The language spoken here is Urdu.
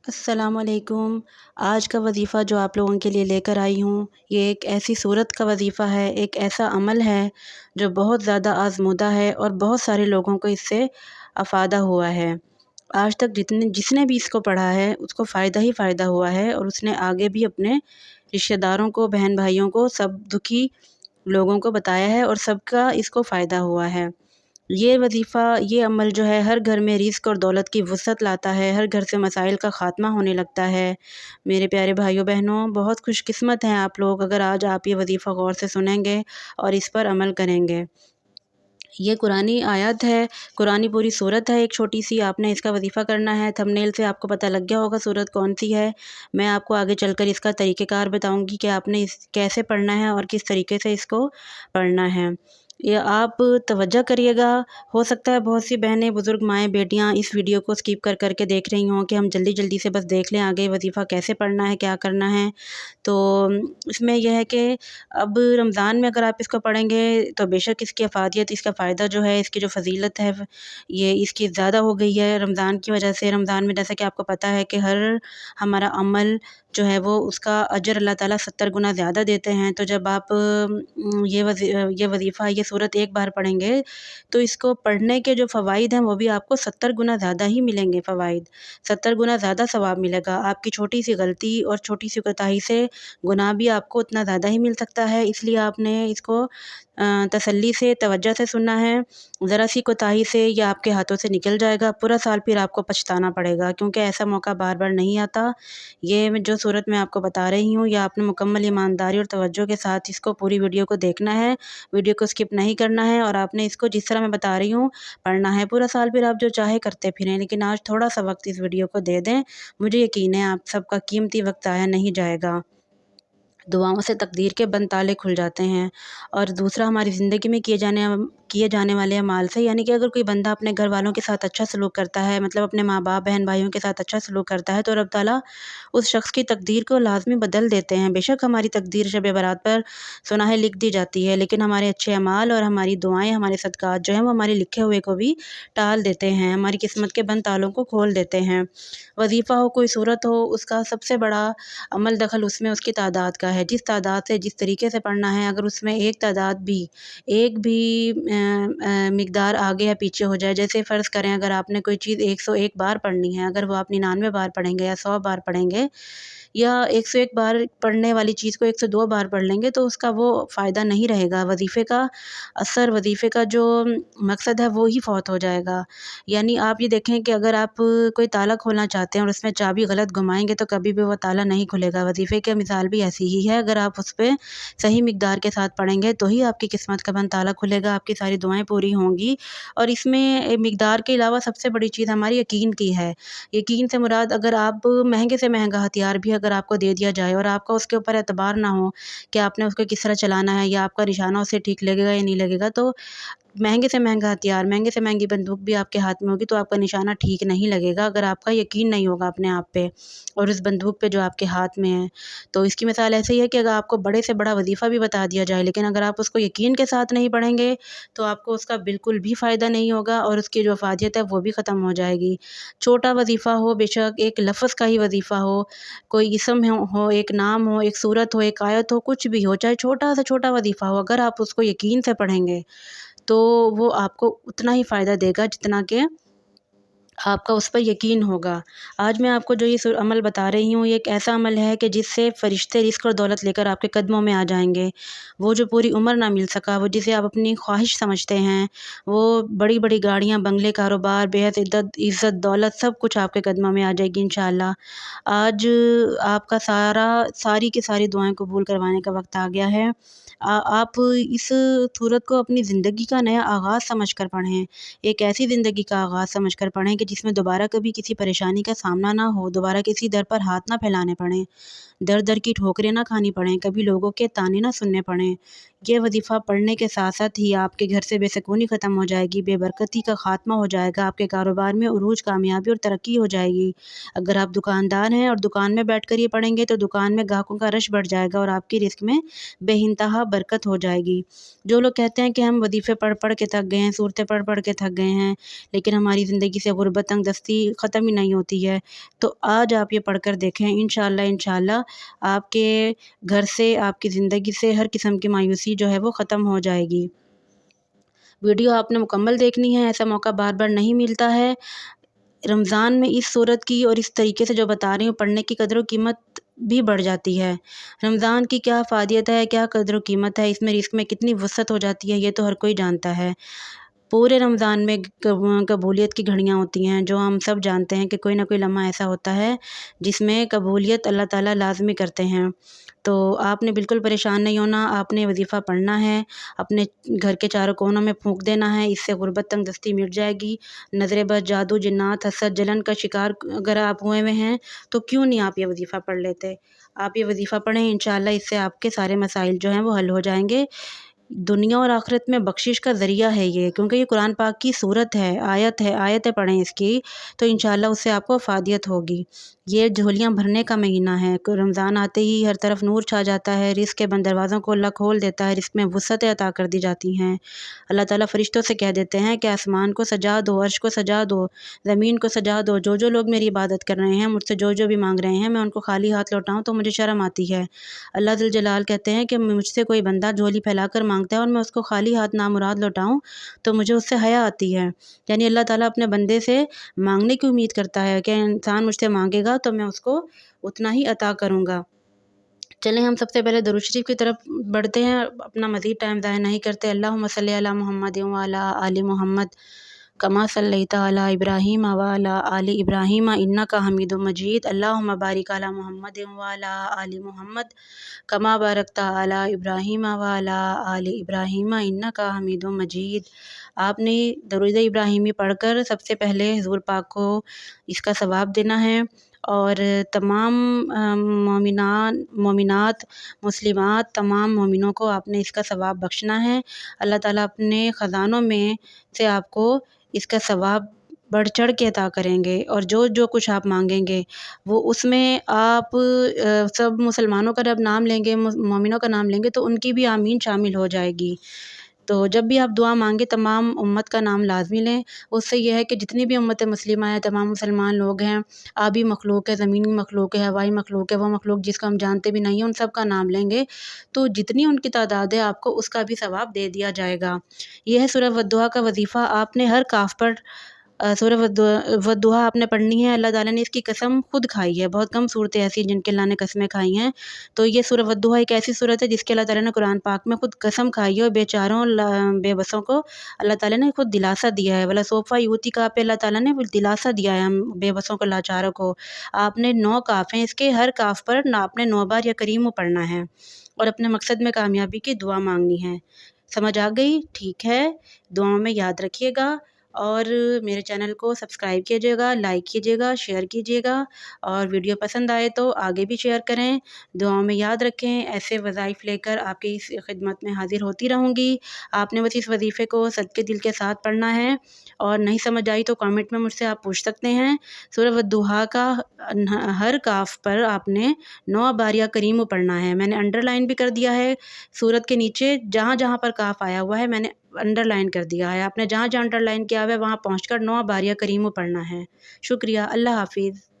السلام علیکم۔ آج کا وظیفہ جو آپ لوگوں کے لیے لے کر آئی ہوں، یہ ایک ایسی صورت کا وظیفہ ہے، ایک ایسا عمل ہے جو بہت زیادہ آزمودہ ہے اور بہت سارے لوگوں کو اس سے افادہ ہوا ہے۔ آج تک جس نے بھی اس کو پڑھا ہے اس کو فائدہ ہی فائدہ ہوا ہے، اور اس نے آگے بھی اپنے رشتہ داروں کو، بہن بھائیوں کو، سب دکھی لوگوں کو بتایا ہے، اور سب کا اس کو فائدہ ہوا ہے۔ یہ وظیفہ، یہ عمل جو ہے ہر گھر میں رزق اور دولت کی وسعت لاتا ہے، ہر گھر سے مسائل کا خاتمہ ہونے لگتا ہے۔ میرے پیارے بھائیوں بہنوں، بہت خوش قسمت ہیں آپ لوگ اگر آج آپ یہ وظیفہ غور سے سنیں گے اور اس پر عمل کریں گے۔ یہ قرآنی آیت ہے، قرآنی پوری صورت ہے ایک چھوٹی سی، آپ نے اس کا وظیفہ کرنا ہے۔ تھمبنیل سے آپ کو پتہ لگ گیا ہوگا صورت کون سی ہے۔ میں آپ کو آگے چل کر اس کا طریقہ کار بتاؤں گی کہ آپ نے اس کیسے پڑھنا ہے اور کس طریقے سے اس کو پڑھنا ہے۔ یہ آپ توجہ کریے گا۔ ہو سکتا ہے بہت سی بہنیں، بزرگ، مائیں، بیٹیاں اس ویڈیو کو سکپ کر کر کے دیکھ رہی ہوں کہ ہم جلدی جلدی سے بس دیکھ لیں آگے وظیفہ کیسے پڑھنا ہے، کیا کرنا ہے۔ تو اس میں یہ ہے کہ اب رمضان میں اگر آپ اس کو پڑھیں گے تو بے شک اس کی افادیت، اس کا فائدہ جو ہے، اس کی جو فضیلت ہے، یہ اس کی زیادہ ہو گئی ہے رمضان کی وجہ سے۔ رمضان میں جیسا کہ آپ کو پتہ ہے کہ ہر ہمارا عمل جو ہے وہ اس کا اجر اللہ تعالیٰ 70 گنا زیادہ دیتے ہیں۔ تو جب آپ یہ وظیفہ، یہ صورت ایک بار پڑھیں گے تو اس کو پڑھنے کے جو فوائد ہیں وہ بھی آپ کو 70 گنا زیادہ ہی ملیں گے۔ فوائد 70 گنا زیادہ ثواب ملے گا۔ آپ کی چھوٹی سی غلطی اور چھوٹی سی کوتاہی سے گناہ بھی آپ کو اتنا زیادہ ہی مل سکتا ہے، اس لیے آپ نے اس کو تسلی سے، توجہ سے سننا ہے۔ ذرا سی کوتاہی سے یہ آپ کے ہاتھوں سے نکل جائے گا، پورا سال پھر آپ کو پچھتانا پڑے گا، کیونکہ ایسا موقع بار بار نہیں آتا۔ یہ جو صورت میں آپ کو بتا رہی ہوں، یہ آپ نے مکمل ایمانداری اور توجہ کے ساتھ اس کو، پوری ویڈیو کو دیکھنا ہے، ویڈیو کو سکپ نہیں کرنا ہے، اور آپ نے اس کو جس طرح میں بتا رہی ہوں پڑھنا ہے۔ پورا سال پھر آپ جو چاہے کرتے پھریں، لیکن آج تھوڑا سا وقت اس ویڈیو کو دے دیں، مجھے یقین ہے آپ سب کا قیمتی وقت ضائع نہیں جائے گا۔ دعاؤں سے تقدیر کے بند تالے کھل جاتے ہیں۔ اور دوسرا، ہماری زندگی میں کیے جانے والے اعمال سے، یعنی کہ اگر کوئی بندہ اپنے گھر والوں کے ساتھ اچھا سلوک کرتا ہے، مطلب اپنے ماں باپ، بہن بھائیوں کے ساتھ اچھا سلوک کرتا ہے، تو رب تعالیٰ اس شخص کی تقدیر کو لازمی بدل دیتے ہیں۔ بے شک ہماری تقدیر شب برات پر سناہے لکھ دی جاتی ہے، لیکن ہمارے اچھے اعمال اور ہماری دعائیں، ہمارے صدقات جو ہیں وہ ہمارے لکھے ہوئے کو بھی ٹال دیتے ہیں، ہماری قسمت کے بند تالوں کو کھول دیتے ہیں۔ وظیفہ ہو، کوئی صورت ہو، اس کا سب سے بڑا عمل دخل اس میں اس کی تعداد کا ہے۔ جس تعداد سے، جس طریقے سے پڑھنا ہے، اگر اس میں ایک بھی مقدار آگے یا پیچھے ہو جائے، جیسے فرض کریں اگر آپ نے کوئی چیز 101 بار پڑھنی ہے، اگر وہ آپ 99 بار پڑھیں گے یا 100 بار پڑھیں گے، یا 101 بار پڑھنے والی چیز کو 102 بار پڑھ لیں گے، تو اس کا وہ فائدہ نہیں رہے گا۔ وظیفے کا اثر، وظیفے کا جو مقصد ہے وہ ہی فوت ہو جائے گا۔ یعنی آپ یہ دیکھیں کہ اگر آپ کوئی تالا کھولنا چاہتے ہیں اور اس میں چابی غلط گھمائیں گے تو کبھی بھی وہ تالا نہیں کھلے گا۔ وظیفے کی مثال بھی ایسی ہی ہے، اگر آپ اس پہ صحیح مقدار کے ساتھ پڑھیں گے تو ہی آپ کی قسمت کا بند تالا کھلے گا، آپ کی ساری دعائیں پوری ہوں گی۔ اور اس میں مقدار کے علاوہ سب سے بڑی چیز ہماری یقین کی ہے۔ یقین سے مراد، اگر آپ مہنگے سے مہنگا ہتھیار بھی اگر آپ کو دے دیا جائے اور آپ کا اس کے اوپر اعتبار نہ ہو کہ آپ نے اس کو کس طرح چلانا ہے، یا آپ کا نشانہ اسے ٹھیک لگے گا یا نہیں لگے گا، تو مہنگے سے مہنگا ہتھیار، مہنگے سے مہنگی بندوق بھی آپ کے ہاتھ میں ہوگی تو آپ کا نشانہ ٹھیک نہیں لگے گا، اگر آپ کا یقین نہیں ہوگا اپنے آپ پہ اور اس بندوق پہ جو آپ کے ہاتھ میں ہے۔ تو اس کی مثال ایسے ہی ہے کہ اگر آپ کو بڑے سے بڑا وظیفہ بھی بتا دیا جائے، لیکن اگر آپ اس کو یقین کے ساتھ نہیں پڑھیں گے تو آپ کو اس کا بالکل بھی فائدہ نہیں ہوگا، اور اس کی جو افادیت ہے وہ بھی ختم ہو جائے گی۔ چھوٹا وظیفہ ہو، بے شک ایک لفظ کا ہی وظیفہ ہو، کوئی اسم ہو، ایک نام ہو، ایک صورت ہو، ایک آیت ہو، کچھ بھی ہو، چاہے چھوٹا سے چھوٹا وظیفہ ہو، اگر آپ اس کو یقین سے پڑھیں گے تو وہ آپ کو اتنا ہی فائدہ دے گا جتنا کہ آپ کا اس پر یقین ہوگا۔ آج میں آپ کو جو یہ عمل بتا رہی ہوں، یہ ایک ایسا عمل ہے کہ جس سے فرشتے رزق اور دولت لے کر آپ کے قدموں میں آ جائیں گے۔ وہ جو پوری عمر نہ مل سکا، وہ جسے آپ اپنی خواہش سمجھتے ہیں، وہ بڑی بڑی گاڑیاں، بنگلے، کاروبار، بے حد عزت، دولت، سب کچھ آپ کے قدموں میں آ جائے گی انشاءاللہ۔ آج آپ کا ساری کی ساری دعائیں قبول کروانے کا وقت آ گیا ہے۔ آپ اس صورت کو اپنی زندگی کا نیا آغاز سمجھ کر پڑھیں، ایک ایسی زندگی کا آغاز سمجھ کر پڑھیں کہ جس میں دوبارہ کبھی کسی پریشانی کا سامنا نہ ہو، دوبارہ کسی در پر ہاتھ نہ پھیلانے پڑیں، در در کی ٹھوکریں نہ کھانی پڑیں، کبھی لوگوں کے طعنے نہ سننے پڑیں۔ یہ وظیفہ پڑھنے کے ساتھ ساتھ ہی آپ کے گھر سے بے سکونی ختم ہو جائے گی، بے برکتی کا خاتمہ ہو جائے گا، آپ کے کاروبار میں عروج، کامیابی اور ترقی ہو جائے گی۔ اگر آپ دکاندار ہیں اور دکان میں بیٹھ کر یہ پڑھیں گے تو دکان میں گاہکوں کا رش بڑھ جائے گا اور آپ کی رزق میں بے انتہا برکت ہو جائے گی۔ جو لوگ کہتے ہیں کہ ہم وظیفے پڑھ پڑھ کے تھک گئے ہیں، صورتیں پڑھ پڑھ کے تھک گئے ہیں، لیکن ہماری زندگی سے غربت، تنگ دستی ختم ہی نہیں ہوتی ہے، تو آج آپ یہ پڑھ کر دیکھیں، انشاءاللہ آپ کے گھر سے، آپ کی زندگی سے ہر قسم کی مایوسی جو ہے وہ ختم ہو جائے گی۔ ویڈیو آپ نے مکمل دیکھنی ہے، ایسا موقع بار بار نہیں ملتا ہے۔ رمضان میں اس صورت کی اور اس طریقے سے جو بتا رہی ہوں پڑھنے کی قدر و قیمت بھی بڑھ جاتی ہے۔ رمضان کی کیا افادیت ہے، کیا قدر و قیمت ہے، اس میں رزق میں کتنی وسعت ہو جاتی ہے، یہ تو ہر کوئی جانتا ہے۔ پورے رمضان میں قبولیت کی گھڑیاں ہوتی ہیں، جو ہم سب جانتے ہیں کہ کوئی نہ کوئی لمحہ ایسا ہوتا ہے جس میں قبولیت اللہ تعالیٰ لازمی کرتے ہیں۔ تو آپ نے بالکل پریشان نہیں ہونا، آپ نے وظیفہ پڑھنا ہے، اپنے گھر کے چاروں کونوں میں پھونک دینا ہے، اس سے غربت، تنگ دستی مٹ جائے گی۔ نظر بد، جادو، جنات، حسد، جلن کا شکار اگر آپ ہوئے ہیں تو کیوں نہیں آپ یہ وظیفہ پڑھ لیتے؟ آپ یہ وظیفہ پڑھیں، انشاءاللہ اس سے آپ کے سارے مسائل جو ہیں وہ حل ہو جائیں گے۔ دنیا اور آخرت میں بخشش کا ذریعہ ہے یہ، کیونکہ یہ قرآن پاک کی صورت ہے، آیتیں پڑھیں اس کی تو انشاءاللہ اس سے آپ کو افادیت ہوگی۔ یہ جھولیاں بھرنے کا مہینہ ہے، رمضان آتے ہی ہر طرف نور چھا جاتا ہے، رزق کے بند دروازوں کو اللہ کھول دیتا ہے، رزق میں وسعتیں عطا کر دی جاتی ہیں۔ اللہ تعالیٰ فرشتوں سے کہہ دیتے ہیں کہ آسمان کو سجا دو، عرش کو سجا دو، زمین کو سجا دو، جو لوگ میری عبادت کر رہے ہیں، مجھ سے جو بھی مانگ رہے ہیں، میں ان کو خالی ہاتھ لوٹاؤں تو مجھے شرم آتی ہے۔ اللہ ذوالجلال کہتے ہیں کہ مجھ سے کوئی بندہ جھولی پھیلا کر مانگتا ہے اور میں اس کو خالی ہاتھ نامراد لوٹاؤں تو مجھے اس سے حیا آتی ہے۔ یعنی اللہ تعالیٰ اپنے بندے سے مانگنے کی امید کرتا ہے کہ انسان مجھ سے مانگے گا تو میں اس کو اتنا ہی عطا کروں گا۔ چلیں ہم سب سے پہلے درود شریف کی طرف بڑھتے ہیں، اپنا مزید ٹائم ضائع نہیں کرتے۔ اللہم صلی علی محمد وعلی آل محمد کما صلیت علی ابراہیم وعلی آل ابراہیم انک حمید مجید۔ اللہم بارک علی محمد وعلی آل محمد کما بارکت علی ابراہیم وعلی آل ابراہیم انک حمید مجید۔ آپ نے درود ابراہیمی پڑھ کر سب سے پہلے حضور پاک کو اس کا ثواب دینا ہے، اور تمام مومنات، مسلمات، تمام مومنوں کو آپ نے اس کا ثواب بخشنا ہے۔ اللہ تعالیٰ اپنے خزانوں میں سے آپ کو اس کا ثواب بڑھ چڑھ کے عطا کریں گے، اور جو کچھ آپ مانگیں گے وہ اس میں آپ سب مسلمانوں کا جب نام لیں گے، مومنوں کا نام لیں گے تو ان کی بھی آمین شامل ہو جائے گی۔ تو جب بھی آپ دعا مانگیں تمام امت کا نام لازمی لیں، اس سے یہ ہے کہ جتنی بھی امت مسلمہ ہے، تمام مسلمان لوگ ہیں، آبی مخلوق ہے، زمینی مخلوق ہے، ہوائی مخلوق ہے، وہ مخلوق جس کو ہم جانتے بھی نہیں ہیں، ان سب کا نام لیں گے تو جتنی ان کی تعداد ہے آپ کو اس کا بھی ثواب دے دیا جائے گا۔ یہ ہے سورہ والضحیٰ کا وظیفہ، آپ نے ہر کاف پر سورہ والضحیٰ آپ نے پڑھنی ہے۔ اللہ تعالیٰ نے اس کی قسم خود کھائی ہے، بہت کم صورتیں ایسی ہیں جن کے اللہ نے قسمیں کھائی ہیں، تو یہ سورہ والضحیٰ ایک ایسی صورت ہے جس کے اللہ تعالیٰ نے قرآن پاک میں خود قسم کھائی ہے، اور بیچاروں، بے بسوں کو اللہ تعالیٰ نے خود دلاسا دیا ہے۔ وَلَسَوْفَ يُؤْتِكَ پہ اللہ تعالیٰ نے دلاسا دیا ہے ہم بے بسوں کو، لاچاروں کو۔ آپ نے 9 کاف ہیں، اس کے ہر کاف پر آپ نے 9 بار یا کریم پڑھنا ہے، اور اپنے مقصد میں کامیابی کی دعا مانگنی ہے۔ سمجھ آ گئی؟ ٹھیک ہے، دعاؤں میں یاد رکھیے گا، اور میرے چینل کو سبسکرائب کیجیے گا، لائک کیجیے گا، شیئر کیجیے گا، اور ویڈیو پسند آئے تو آگے بھی شیئر کریں۔ دعاؤں میں یاد رکھیں، ایسے وظائف لے کر آپ کی اس خدمت میں حاضر ہوتی رہوں گی۔ آپ نے بس اس وظیفے کو صدقے دل کے ساتھ پڑھنا ہے، اور نہیں سمجھ آئی تو کامنٹ میں مجھ سے آپ پوچھ سکتے ہیں۔ سورہ والضحیٰ کا ہر کاف پر آپ نے 9 بار یا کریم پڑھنا ہے۔ میں نے انڈر لائن بھی کر دیا ہے، سورت کے نیچے جہاں جہاں پر کاف آیا ہوا ہے میں نے انڈر لائن کر دیا ہے، آپ نے جہاں جہاں انڈر لائن کیا ہوا ہے وہاں پہنچ کر 9 بار یا کریم پڑھنا ہے۔ شکریہ، اللہ حافظ۔